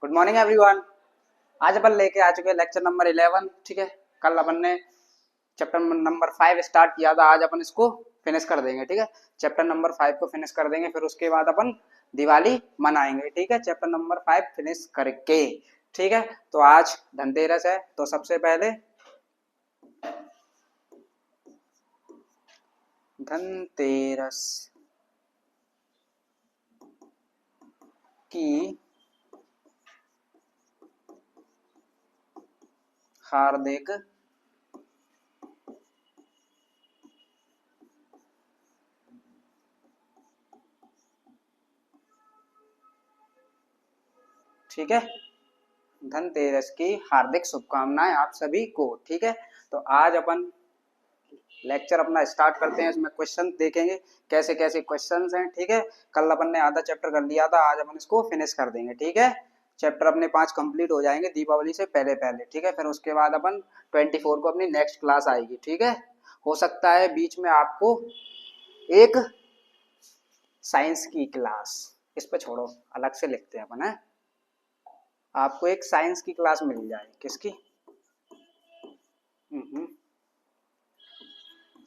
Good morning everyone. आज अपन लेके आ चुके हैं लेक्चर नंबर 11। ठीक है, कल अपन ने चैप्टर नंबर 5 स्टार्ट किया था, आज अपन इसको फिनिश कर देंगे। ठीक है, चैप्टर नंबर 5 को फिनिश कर देंगे, फिर उसके बाद अपन दिवाली मनाएंगे। ठीक है, चैप्टर नंबर 5 फिनिश करके। ठीक है, तो आज धनतेरस है, तो सबसे पहले धनतेरस की हार्दिक ठीक है, धनतेरस की हार्दिक शुभकामनाएं आप सभी को। ठीक है, तो आज अपन लेक्चर अपना स्टार्ट करते हैं। इसमें क्वेश्चन देखेंगे कैसे कैसे क्वेश्चंस हैं। ठीक है, कल अपन ने आधा चैप्टर कर लिया था, आज अपन इसको फिनिश कर देंगे। ठीक है, चैप्टर अपने 5 कंप्लीट हो जाएंगे दीपावली से पहले पहले। ठीक है, फिर उसके बाद अपन 24 को अपनी नेक्स्ट क्लास आएगी। ठीक है, हो सकता है बीच में आपको एक साइंस की क्लास, इस पे छोड़ो, अलग से लिखते हैं अपन है, आपको एक साइंस की क्लास मिल जाए। किसकी?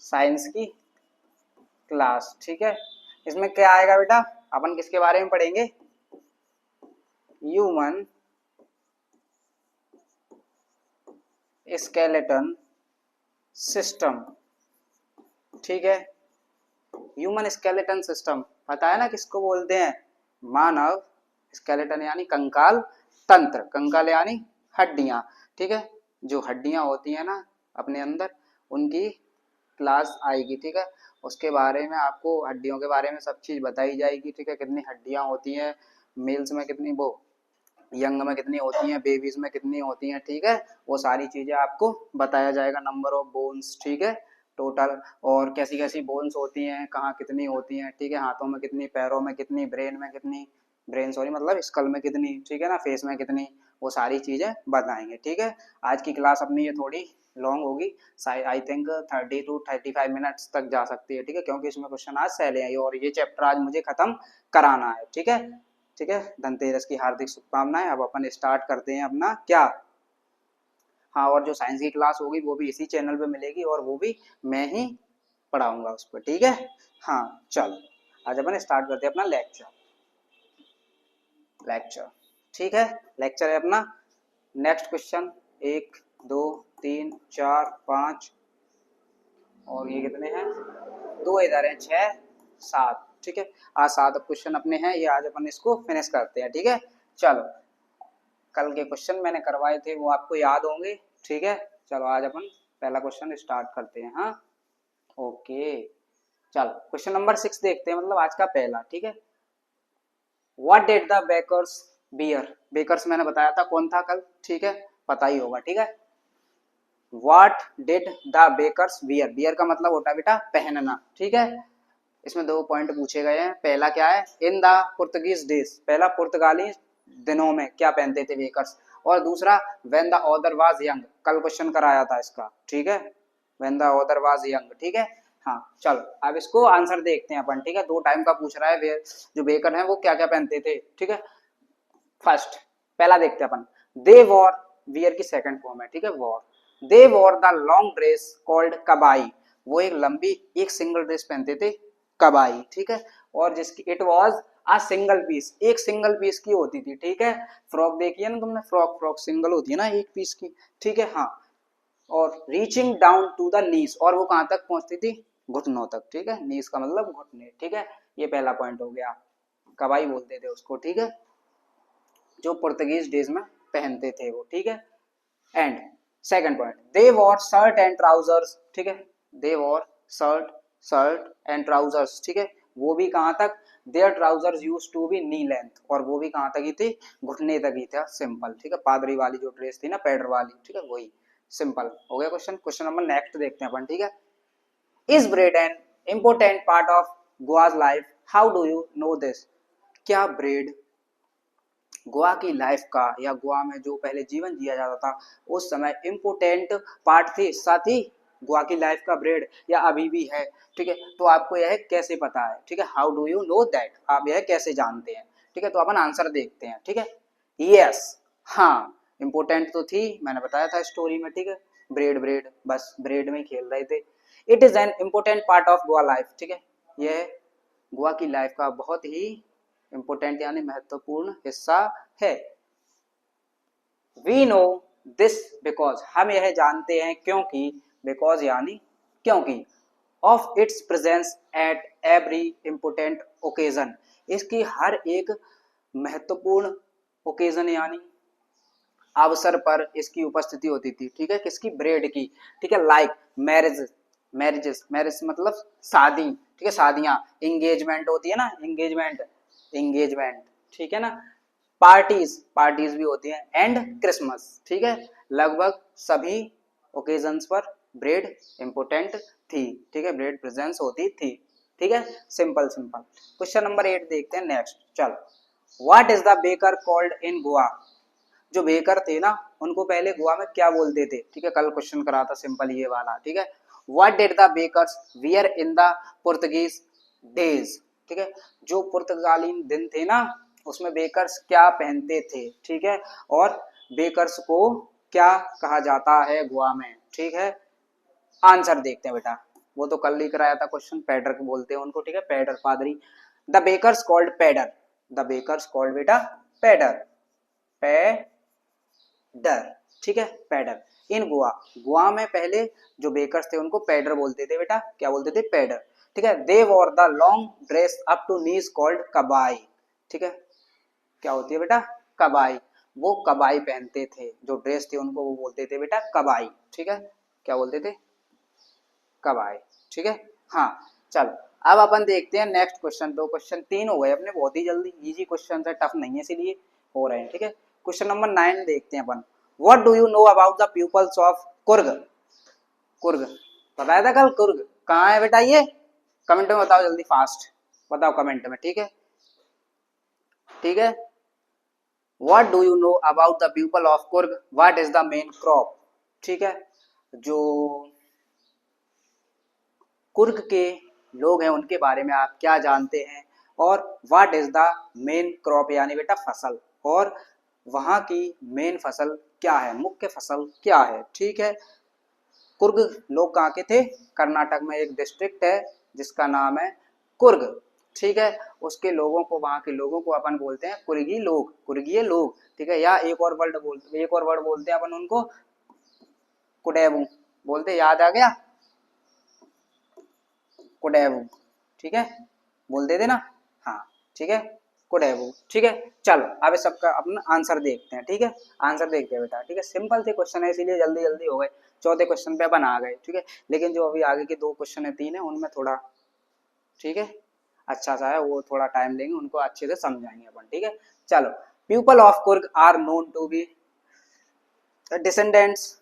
साइंस की क्लास। ठीक है, इसमें क्या आएगा बेटा, अपन किसके बारे में पढ़ेंगे? Human skeleton system. ठीक है, ह्यूमन स्केलेटन सिस्टम पता है ना किसको बोलते हैं? मानव स्केलेटन यानी कंकाल तंत्र, कंकाल यानी हड्डियां। ठीक है, जो हड्डियां होती है ना अपने अंदर, उनकी क्लास आएगी। ठीक है, उसके बारे में आपको हड्डियों के बारे में सब चीज बताई जाएगी। ठीक है, कितनी हड्डियां होती हैं, मेल्स में कितनी, वो यंग में कितनी होती हैं, बेबीज में कितनी होती हैं। ठीक है, वो सारी चीजें आपको बताया जाएगा। नंबर ऑफ बोन्स, ठीक है, टोटल, और कैसी कैसी बोन्स होती हैं, कहाँ कितनी होती हैं। ठीक है, हाथों में कितनी, पैरों में कितनी, ब्रेन में कितनी, ब्रेन सॉरी मतलब स्कल में कितनी, ठीक है ना, फेस में कितनी, वो सारी चीजें बताएंगे। ठीक है, आज की क्लास अपनी ये थोड़ी लॉन्ग होगी, आई थिंक 30 to 35 मिनट्स तक जा सकती है। ठीक है, क्योंकि इसमें क्वेश्चन आज सहले हैं और ये चैप्टर आज मुझे खत्म कराना है। ठीक है, ठीक है, धनतेरस की हार्दिक शुभकामनाएं। अब अपन स्टार्ट करते हैं अपना क्या, हाँ, और जो साइंस की क्लास होगी वो भी इसी चैनल पे मिलेगी और वो भी मैं ही पढ़ाऊंगा उस पर। ठीक है, हाँ चलो, आज अपन स्टार्ट करते हैं अपना लेक्चर। लेक्चर ठीक है, लेक्चर है अपना नेक्स्ट क्वेश्चन 1 2 3 4 5 और ये कितने हैं, 2 इधर हैं, 6 7। ठीक है, आज 7 क्वेश्चन अपने हैं, ये आज अपन इसको फिनिश करते हैं। ठीक है, चलो, कल के क्वेश्चन मैंने करवाए थे वो आपको याद होंगे। ठीक है, चलो आज अपन पहला क्वेश्चन स्टार्ट करते हैं। हाँ ओके, चलो क्वेश्चन नंबर 6 देखते हैं, मतलब आज का पहला। ठीक है, what did the bakers bear, bakers मैंने बताया था कौन था कल। ठीक है, पता ही होगा। ठीक है, what did the bakers bear, bear का मतलब होता है बेटा पहनना। ठीक है, इसमें 2 पॉइंट पूछे गए हैं। पहला क्या है, इन द पुर्तगीज डेज, पहला पुर्तगाली दिनों में क्या पहनते थे बेकर्स, और दूसरा when the author was young, कल क्वेश्चन कराया था इसका। ठीक है, when the author was young. ठीक है, हाँ चलो अब इसको आंसर देखते हैं अपन। ठीक है, 2 टाइम का पूछ रहा है, जो बेकर है वो क्या क्या पहनते थे। ठीक है, फर्स्ट पहला देखते हैं अपन, दे वॉर, वियर की सेकंड फॉर्म है। ठीक है, wore, they wore the long dress called kabai, वो एक लंबी एक सिंगल ड्रेस पहनते थे, कबाई। ठीक है, और जिसकी it was a single piece, एक सिंगल पीस की होती थी। ठीक है, फ्रॉक देखी है ना तुमने, फ्रॉक फ्रॉक सिंगल होती है ना, एक पीस की। ठीक है, हाँ, और रीचिंग डाउन टू द नीस, और वो कहां तक पहुंचती थी, घुटनों तक। ठीक है, नीस का मतलब घुटने। ठीक है, ये पहला पॉइंट हो गया, कबाई बोलते थे उसको। ठीक है, जो पुर्तगीज डेज में पहनते थे वो। ठीक है, and second point, they wore shirt and trousers. ठीक है, they wore shirt, shirt and trousers. ठीक है, वो भी कहां तक, their trousers used to be knee length, और वो भी कहां तक ही थी, घुटने तक ही था, सिंपल। ठीक है, पादरी वाली जो ड्रेस थी ना, पैडर वाली। ठीक है, वही सिंपल हो गया क्वेश्चन। क्वेश्चन नंबर नेक्स्ट देखते हैं अपन। ठीक है, is bread an important part of Goa's life, how do you no this, क्या ब्रेड गोवा की लाइफ का, या गोवा में जो पहले जीवन जिया जाता था उस समय इम्पोर्टेंट पार्ट थी, हिस्सा थी गोवा की लाइफ का ब्रेड, या अभी भी है। ठीक है, तो आपको यह कैसे पता है? ठीक है, how do you know that, आप यह कैसे जानते हैं? ठीक है, तो अपन आंसर देखते हैं। ठीक है, यस, हाँ इंपोर्टेंट तो थी, मैंने बताया था स्टोरी में, ठीक है। ब्रेड ब्रेड, बस ब्रेड में ही खेल रहे थे। It is an important part of Goa life, ठीक है। यह गोवा की लाइफ का बहुत ही इंपोर्टेंट यानी महत्वपूर्ण हिस्सा है। वी नो दिस बिकॉज, हम यह जानते हैं क्योंकि, बिकॉज यानी क्योंकि, of its presence at every important occasion, इसकी हर एक महत्वपूर्ण ओकेजन यानी अवसर पर इसकी उपस्थिति होती थी, ठीक है। किसकी? ब्रेड की, ठीक है। लाइक मैरिज, मैरिजेस, मैरिज मतलब शादी, ठीक है, शादियां। एंगेजमेंट होती है ना, एंगेजमेंट, एंगेजमेंट, ठीक है ना। पार्टीज, पार्टीज भी होती हैं। एंड क्रिसमस, ठीक है। लगभग सभी ओकेजन्स पर ब्रेड इंपोर्टेंट थी, ठीक है, ब्रेड प्रेजेंस होती थी, ठीक है। Simple simple. क्वेश्चन नंबर 8 देखते हैं नेक्स्ट, चलो। What is the baker called in Goa, जो बेकर थे ना उनको पहले गोवा में क्या बोलते थे, ठीक है। कल क्वेश्चन करा था सिंपल ये वाला, ठीक है। What did the bakers wear in the Portuguese days, ठीक है। जो पुर्तगालीन दिन थे ना उसमें बेकर्स क्या पहनते थे, ठीक है। और बेकर्स को क्या कहा जाता है गोवा में, ठीक है। आंसर देखते हैं बेटा, वो तो कल ही कराया था क्वेश्चन, पैडर बोलते हैं उनको, ठीक है, पैडर पादरी। The bakers called pader, the bakers called बेटा पैडर, पैडर, ठीक है, पैडर। इन गोवा, गोवा में पहले जो बेकर्स थे उनको पैडर बोलते थे बेटा, क्या बोलते थे? पैडर, ठीक है। They wore the long dress up to knees called kabai, ठीक है। क्या होती है बेटा? कबाई, वो कबाई पहनते थे, जो ड्रेस थी उनको वो बोलते थे बेटा कबाई, ठीक है। क्या बोलते थे? कबाई, ठीक है। हाँ चलो, अब अपन देखते हैं नेक्स्ट क्वेश्चन। दो क्वेश्चन, तीन हो गए अपने, बहुत ही जल्दी, इजी क्वेश्चन है, टफ नहीं है इसीलिए हो रहे हैं, ठीक है। क्वेश्चन नंबर 9 देखते हैं अपन। What do you know about the peoples of Coorg, Coorg बताया था कल, कुर्ग कहाँ है बेटा ये? कमेंट में बताओ जल्दी, फास्ट बताओ कमेंट में, ठीक है, ठीक है। What do you know about the people of Coorg, what is the main crop, ठीक है। जो कुर्ग के लोग हैं उनके बारे में आप क्या जानते हैं, और what is the main crop यानी बेटा फसल, और वहां की मेन फसल क्या है, मुख्य फसल क्या है, ठीक है। कुर्ग लोग कहाँ के थे? कर्नाटक में एक डिस्ट्रिक्ट है जिसका नाम है कुर्ग, ठीक है। उसके लोगों को, वहां के लोगों को अपन बोलते हैं कुर्गी लोग, कुर्गीय लोग, ठीक है। या एक और वर्ड बोलते हैं अपन उनको, कुडेबू बोलते, याद आ गया? कुडेबू, ठीक है, बोलते थे ना, हाँ ठीक है, कुडेबू, ठीक है। चलो अब सबका अपना आंसर देखते हैं, ठीक है। आंसर देखते हैं बेटा, ठीक है। सिंपल से क्वेश्चन है इसीलिए जल्दी जल्दी हो गए, चौथे क्वेश्चन पे अपन आ गए, ठीक है। लेकिन जो अभी आगे के दो क्वेश्चन है, तीन है, उनमें थोड़ा, ठीक है, अच्छा सा है, वो थोड़ा टाइम लेंगे, उनको अच्छे से समझाएंगे अपन, ठीक है। चलो, people of Coorg are known to be descendants,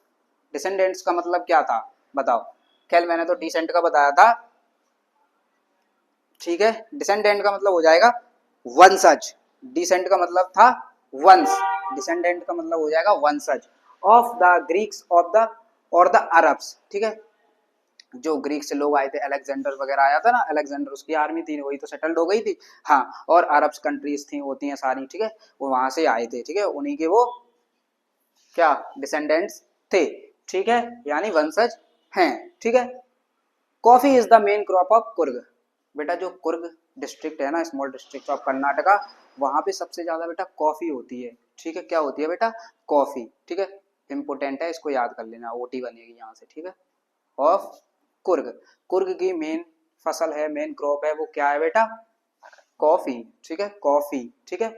descendants का मतलब क्या था बताओ? खैर मैंने तो डिसेंट का बताया था, ठीक है। डिसेंडेंट का मतलब हो जाएगा वंशज, डिसेंट का मतलब था वंश, डिसेंडेंट का मतलब हो जाएगा वंशज। Of the Greeks, of the, और द अरब्स, ठीक है। जो ग्रीक से लोग आए थे, अलेक्जेंडर वगैरह आया था ना, अलेक्जेंडर, उसकी आर्मी थी, वही तो सेटल्ड हो गई थी, हाँ। और अरब्स कंट्रीज थी, होती हैं सारी, ठीक है, वो वहां से आए थे, ठीक है। उन्हीं के वो क्या डिसेंडेंट्स थे, ठीक है, यानी वंशज हैं, ठीक है। Coffee is the main crop of Coorg, बेटा जो कुर्ग डिस्ट्रिक्ट है ना, स्मॉल डिस्ट्रिक्ट ऑफ कर्नाटका, वहां पे सबसे ज्यादा बेटा कॉफी होती है, ठीक है। क्या होती है बेटा? कॉफी, ठीक है। इंपोर्टेंट है, इसको याद कर लेना, ओटी बनेगी यहाँ से, ठीक है। ऑफ कुर्ग, कुर्ग की मेन फसल है, मेन क्रॉप है, वो क्या है बेटा? कॉफी, ठीक है, कॉफी, ठीक है।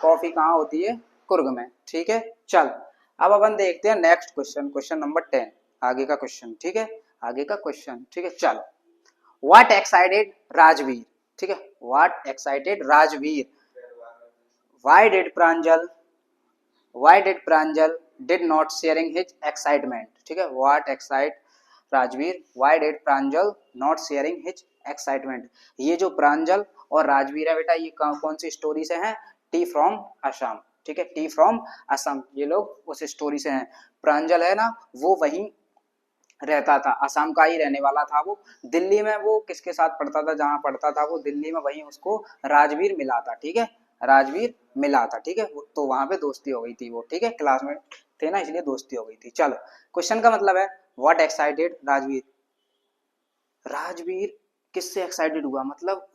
कॉफी कहाँ होती है? कुर्ग में, ठीक है। चल अब अपन देखते हैं नेक्स्ट क्वेश्चन, क्वेश्चन नंबर 10, आगे का क्वेश्चन, ठीक है, आगे का क्वेश्चन, ठीक है। चल, व्हाट एक्साइटेड राजवीर, ठीक है, what excited Rajveer, why did Pranjal, why did Pranjal did not sharing his excitement, ठीक है। What excite Rajveer, why did Pranjal not sharing his excitement. ये जो प्रांजल और राजवीर है बेटा, ये कौन सी स्टोरी से हैं? टी फ्रॉम असम, ठीक है, टी फ्रॉम असम, ये लोग उस स्टोरी से हैं। प्रांजल है ना, वो वहीं रहता था, असम का ही रहने वाला था वो। दिल्ली में वो किसके साथ पढ़ता था? जहाँ पढ़ता था वो दिल्ली में, वहीं उसको राजवीर मिला था, ठीक है। राजवीर मिला था, ठीक है, तो वहां पे दोस्ती हो गई थी वो, ठीक है, क्लासमेट थे ना इसलिए दोस्ती हो गई थी। चलो क्वेश्चन का मतलब है व्हाट एक्साइटेड राजवीर, राजवीर किससे एक्साइटेड हुआ, मतलब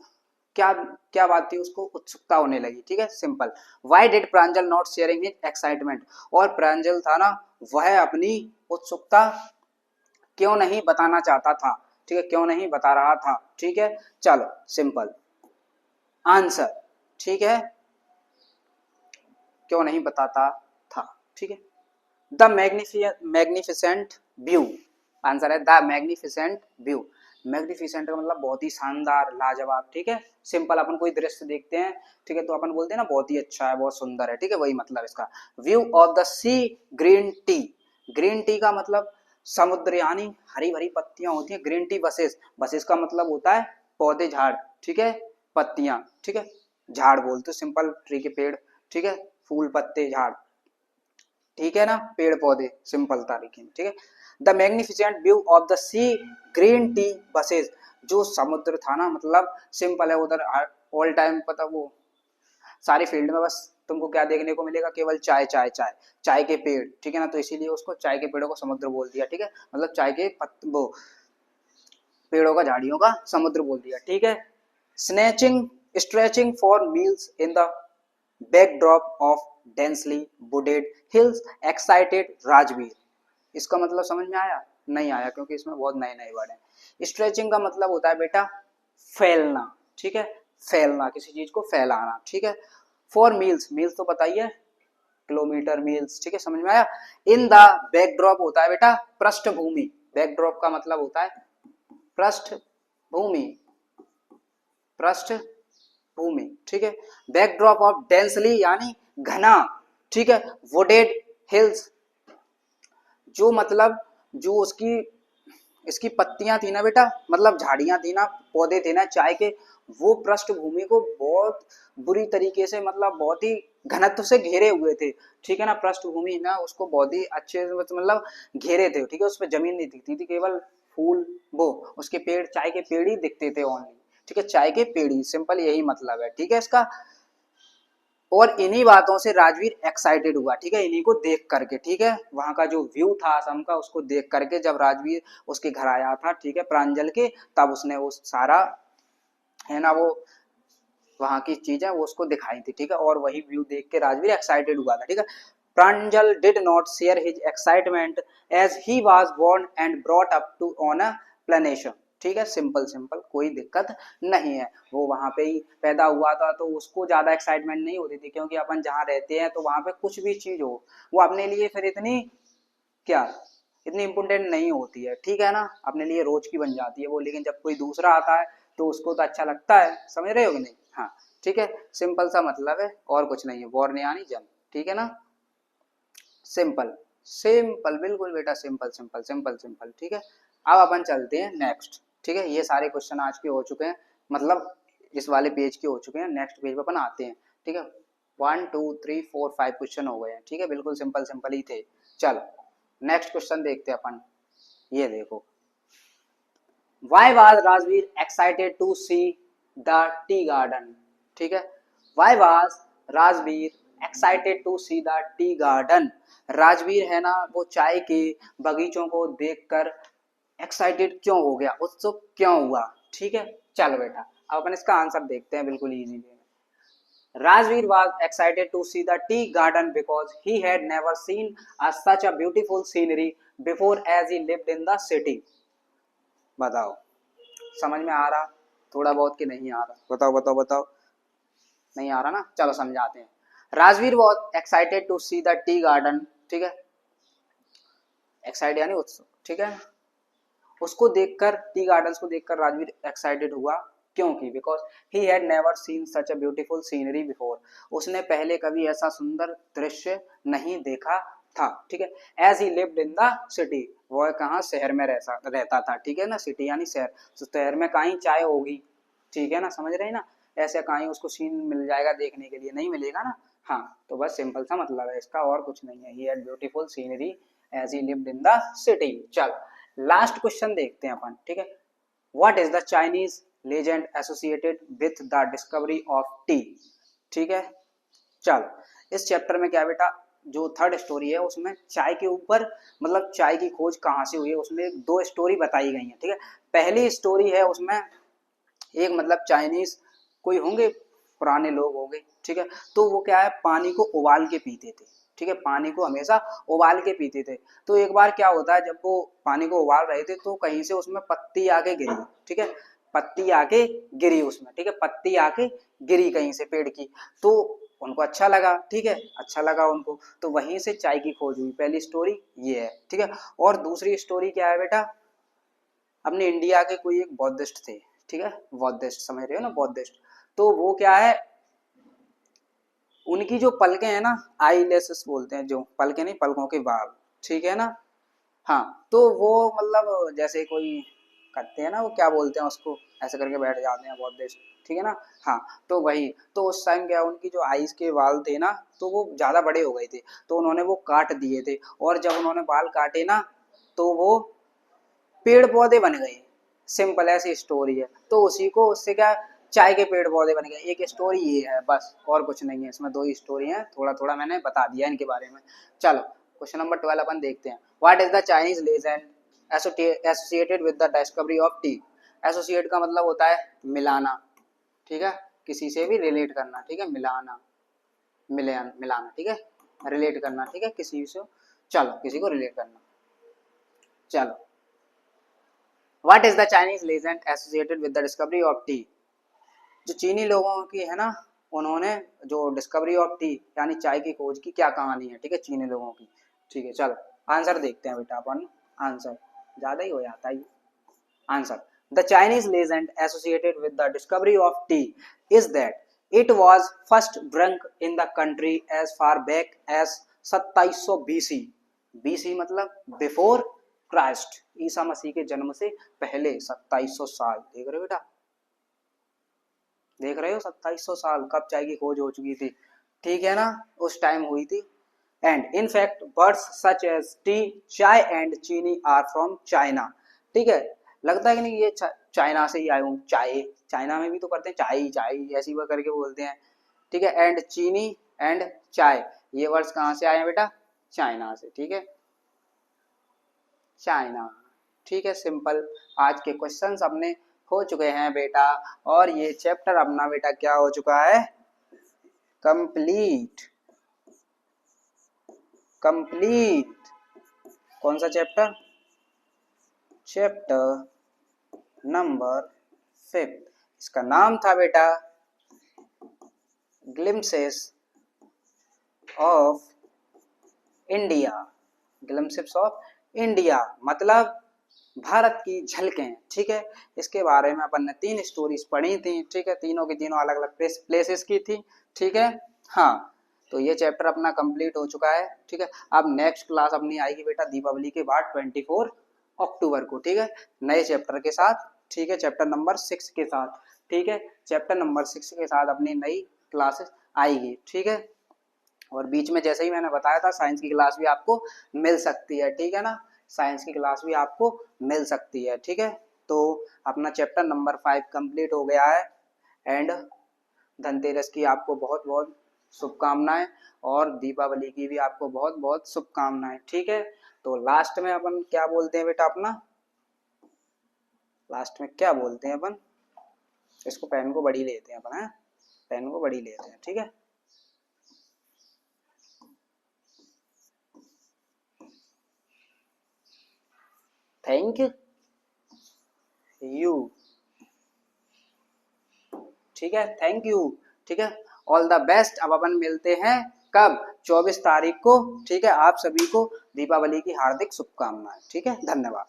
क्या क्या बात थी उसको उत्सुकता होने लगी, ठीक है, simple. Why did Pranjal not sharing his excitement, और प्रांजल था ना वह अपनी उत्सुकता क्यों नहीं बताना चाहता था, ठीक है, क्यों नहीं बता रहा था, ठीक है। चलो सिंपल आंसर, ठीक है, क्यों नहीं बताता था, ठीक है। द मैग्निफिसेंट व्यू, आंसर है द मैग्निफिसेंट व्यू। मैग्निफिसेंट का मतलब बहुत ही शानदार, लाजवाब, ठीक है, सिंपल अपन कोई दृश्य देखते हैं, ठीक है, तो अपन बोलते हैं ना बहुत ही अच्छा है, बहुत सुंदर है, ठीक है, वही मतलब इसका। View of the sea green tea, green tea का मतलब समुद्र, यानी हरी भरी पत्तियां होती हैं। ग्रीन टी बसेस, बसेस का मतलब होता है पौधे झाड़, ठीक है, पत्तियां, ठीक है, झाड़ बोलते सिंपल, ट्री के पेड़, ठीक है, फूल पत्ते झाड़, ठीक है ना, पेड़ पौधे सिंपल तरीके में, ठीक है। The magnificent view of the sea green tea bushes, जो समुद्र था ना, मतलब सिंपल है उधर ऑल टाइम पता वो सारी फील्ड में बस तुमको क्या देखने को मिलेगा, केवल चाय चाय चाय, चाय के पेड़, ठीक है ना, तो इसीलिए उसको चाय के पेड़ों को समुद्र बोल दिया, ठीक है, मतलब चाय के वो पेड़ों का झाड़ियों का समुद्र बोल दिया, ठीक है। Snatching stretching for meals in the backdrop of densely wooded hills excited Rajveer, इसका मतलब समझ में आया, नहीं आया, क्योंकि इसमें बहुत नए नए वर्ड हैं। स्ट्रेचिंग का मतलब होता है बेटा फैलना, ठीक है, फैलना, किसी चीज को फैलाना, ठीक है। फॉर मील्स, मील्स तो बताइए किलोमीटर, मील्स, ठीक है, समझ में आया। इन द बैकड्रॉप होता है बेटा पृष्ठभूमि, बैकड्रॉप का मतलब होता है पृष्ठभूमि, पृष्ठभूमि, ठीक है। बैकड्रॉप ऑफ डेंसली यानी घना, ठीक है, वुडेड हिल्स, जो मतलब जो उसकी इसकी पत्तियां थी ना बेटा, मतलब झाड़ियां थी ना, पौधे थे ना चाय के, वो पृष्ठभूमि को बहुत बुरी तरीके से, मतलब बहुत ही घनत्व से घेरे हुए थे, ठीक है ना, पृष्ठभूमि ना उसको बहुत ही अच्छे से मतलब घेरे थे, ठीक है, उसमें जमीन नहीं दिखती थी, केवल फूल वो उसके पेड़, चाय के पेड़ ही दिखते थे ओनली, ठीक है, चाय के पेड़ ही, सिंपल यही मतलब है, ठीक है इसका। और इन्हीं बातों से राजवीर एक्साइटेड हुआ, ठीक है, इन्हीं को देख करके, ठीक है, वहां का जो व्यू था असम का उसको देख करके जब राजवीर उसके घर आया था, ठीक है, प्रांजल के, तब उसने वो सारा है ना वो वहां की चीजें वो उसको दिखाई थी, ठीक है, और वही व्यू देख के राजवीर एक्साइटेड हुआ था, ठीक है। Pranjal did not share his excitement as he was born and brought up to on a plantation, ठीक है, सिंपल सिंपल, कोई दिक्कत नहीं है, वो वहां पे ही पैदा हुआ था तो उसको ज्यादा एक्साइटमेंट नहीं होती थी, क्योंकि अपन जहाँ रहते हैं तो वहां पे कुछ भी चीज हो वो अपने लिए फिर इतनी क्या इतनी इम्पोर्टेंट नहीं होती है, ठीक है ना, अपने लिए रोज की बन जाती है वो, लेकिन जब कोई दूसरा आता है तो उसको तो अच्छा लगता है, समझ रहे हो कि नहीं, हाँ, ठीक है, सिंपल सा मतलब है और कुछ नहीं है, बोर नहीं आनी जम, ठीक है ना, सिंपल सिंपल बिल्कुल बेटा, सिंपल सिंपल सिंपल सिंपल, ठीक है। अब अपन चलते हैं नेक्स्ट, ठीक है, ये सारे क्वेश्चन आज के हो चुके हैं, मतलब इस वाले पेज के हो चुके हैं, नेक्स्ट पेज पे अपन आते हैं, ठीक है। 1 2 3 4 5 क्वेश्चन हो गए हैं, ठीक है, बिल्कुल सिंपल सिंपल ही थे। चलो नेक्स्ट क्वेश्चन देखते हैं अपन, ये देखो, why was Rajveer excited to see the tea garden, ठीक है, why was Rajveer excited to see the tea garden, Rajveer है ना वो चाय के बगीचों को देखकर एक्साइटेड क्यों हो गया, उत्सुक क्यों हुआ, ठीक है। चलो बेटा अब अपन इसका आंसर देखते हैं बिल्कुल इजी वे में। Rajveer was excited to see the tea garden because he had never seen such a beautiful scenery before as he lived in the city. बताओ समझ में आ रहा थोड़ा बहुत कि नहीं आ रहा, बताओ बताओ बताओ, नहीं आ रहा ना, चलो समझाते हैं। Rajveer was excited to see the tea garden, ठीक है, एक्साइटेड यानी उत्सुक, ठीक है, उसको देखकर टी गार्डन को देखकर राजवीर एक्साइटेड हुआ, क्योंकि because he had never seen such a beautiful scenery before, उसने पहले कभी ऐसा सुंदर दृश्य नहीं देखा था, ठीक है। As he lived in the city, वह कहाँ शहर में रहता था, ठीक है ना, सिटी यानी शहर, तो शहर में कहीं चाय होगी, ठीक है ना, समझ रहे हैं ना, ऐसे कहीं उसको सीन मिल जाएगा देखने के लिए, नहीं मिलेगा ना, हाँ, तो बस सिंपल सा मतलब है इसका, और कुछ नहीं है, he had beautiful scenery as he lived in the city. चल लास्ट क्वेश्चन देखते हैं अपन, ठीक है। What is the Chinese legend associated with the discovery of tea, ठीक है। चलो इस चैप्टर में क्या बेटा, जो थर्ड स्टोरी है उसमें चाय के ऊपर, मतलब चाय की खोज कहाँ से हुई है, उसमें 2 स्टोरी बताई गई है। ठीक है, पहली स्टोरी है उसमें एक मतलब चाइनीज कोई होंगे, पुराने लोग होंगे, ठीक है, तो वो क्या है पानी को उबाल के पीते थे। ठीक है, पानी को हमेशा उबाल के पीते थे। तो एक बार क्या होता है, जब वो पानी को उबाल रहे थे तो कहीं से उसमें पत्ती आके गिरी। ठीक है, पत्ती आके गिरी उसमें। ठीक है, पत्ती आके गिरी कहीं से पेड़ की, तो उनको अच्छा लगा। ठीक है, अच्छा लगा उनको, तो वहीं से चाय की खोज हुई। पहली स्टोरी ये है। ठीक है, और दूसरी स्टोरी क्या है बेटा, अपने इंडिया के कोई एक बौद्धिस्ट थे। ठीक है, बौद्धिस्ट समझ रहे हो ना, बौद्धिस्ट। तो वो क्या है, उनकी जो पलकें हैं ना, आईलेसेस बोलते हैं, जो पलकें नहीं, पलकों के बाल। ठीक है ना, हाँ, तो वो मतलब जैसे कोई करते हैं ना, वो क्या बोलते हैं उसको, ऐसे करके बैठ जाते हैं बहुत देर। ठीक है ना, हाँ, तो वही, तो उस टाइम क्या उनकी जो आईज के बाल थे ना, तो वो ज्यादा बड़े हो गए थे, तो उन्होंने वो काट दिए थे। और जब उन्होंने बाल काटे ना, तो वो पेड़ पौधे बन गए। सिंपल ऐसी स्टोरी है। तो उसी को उससे क्या, चाय के पेड़ पौधे बन गए। एक स्टोरी ये है बस, और कुछ नहीं है इसमें, 2 ही स्टोरी हैं, थोड़ा थोड़ा मैंने बता दिया इनके बारे में। चलो क्वेश्चन नंबर 12 अपन देखते हैं। What is the Chinese legend associated with the discovery of T. Associate का मतलब होता है मिलाना। ठीक है, किसी से भी रिलेट करना। ठीक है, मिलाना, मिलाना। ठीक है, रिलेट करना। ठीक है, किसी से, चलो किसी को रिलेट करना। चलो, what is the Chinese legend associated with the discovery of T. जो चीनी लोगों की है ना, उन्होंने जो डिस्कवरी ऑफ टी यानी चाय की खोज की क्या कहानी है। ठीक है, चीनी लोगों की। ठीक है, चलो आंसर देखते हैं बेटा अपन। आंसर ज्यादा ही हो जाता है। Answer, the Chinese legend associated with the discovery of tea is that it was first drunk in the country as far back as 2700 BC. BC मतलब बिफोर क्राइस्ट, ईसा मसीह के जन्म से पहले 2700 साल। देख रहे हो बेटा, देख रहे हो 2700 साल कब चाय की खोज हो चुकी थी। ठीक है ना, उस टाइम हुई थी। And in fact words such as tea, chai and chini are from China. ठीक है, लगता है कि नहीं ये चाइना से ही आए हूँ। चाय, चाइना में भी तो करते हैं चाय, चाय ऐसी वो करके बोलते हैं। ठीक है, एंड चीनी एंड चाय, ये वर्ड्स कहाँ से आए हैं बेटा, चाइना से। ठीक है, चाइना। ठीक है, सिंपल। आज के क्वेश्चंस अपने हो चुके हैं बेटा, और ये चैप्टर अपना बेटा क्या हो चुका है, कंप्लीट। कंप्लीट। कौन सा चैप्टर, चैप्टर नंबर 5। इसका नाम था बेटा glimpses of India. Glimpses of India मतलब भारत की झलकें। ठीक है, इसके बारे में अपन ने 3 स्टोरीज पढ़ी थी। ठीक है, तीनों की तीनों अलग अलग प्लेसेस की थी। ठीक है, हाँ, तो ये चैप्टर अपना कंप्लीट हो चुका है। ठीक है, अब नेक्स्ट क्लास अपनी आएगी बेटा दीपावली के बाद 24 अक्टूबर को। ठीक है, नए चैप्टर के साथ। ठीक है, चैप्टर नंबर 6 के साथ। ठीक है, चैप्टर नंबर 6 के साथ अपनी नई क्लासेस आएगी। ठीक है, और बीच में जैसे ही मैंने बताया था साइंस की क्लास भी आपको मिल सकती है। ठीक है ना, साइंस की क्लास भी आपको मिल सकती है। ठीक है, तो अपना चैप्टर नंबर 5 कंप्लीट हो गया है। एंड धनतेरस की आपको बहुत बहुत शुभकामनाएं, और दीपावली की भी आपको बहुत बहुत शुभकामनाएं। ठीक है, तो लास्ट में अपन क्या बोलते हैं बेटा, अपना लास्ट में क्या बोलते हैं अपन, इसको पेन को बड़ी लेते हैं अपन, है पेन को बड़ी लेते हैं। ठीक है, थैंक यू। ठीक है, थैंक यू। ठीक है, ऑल द बेस्ट। अब अपन मिलते हैं कब, 24 तारीख को। ठीक है, आप सभी को दीपावली की हार्दिक शुभकामनाएं। ठीक है, धन्यवाद।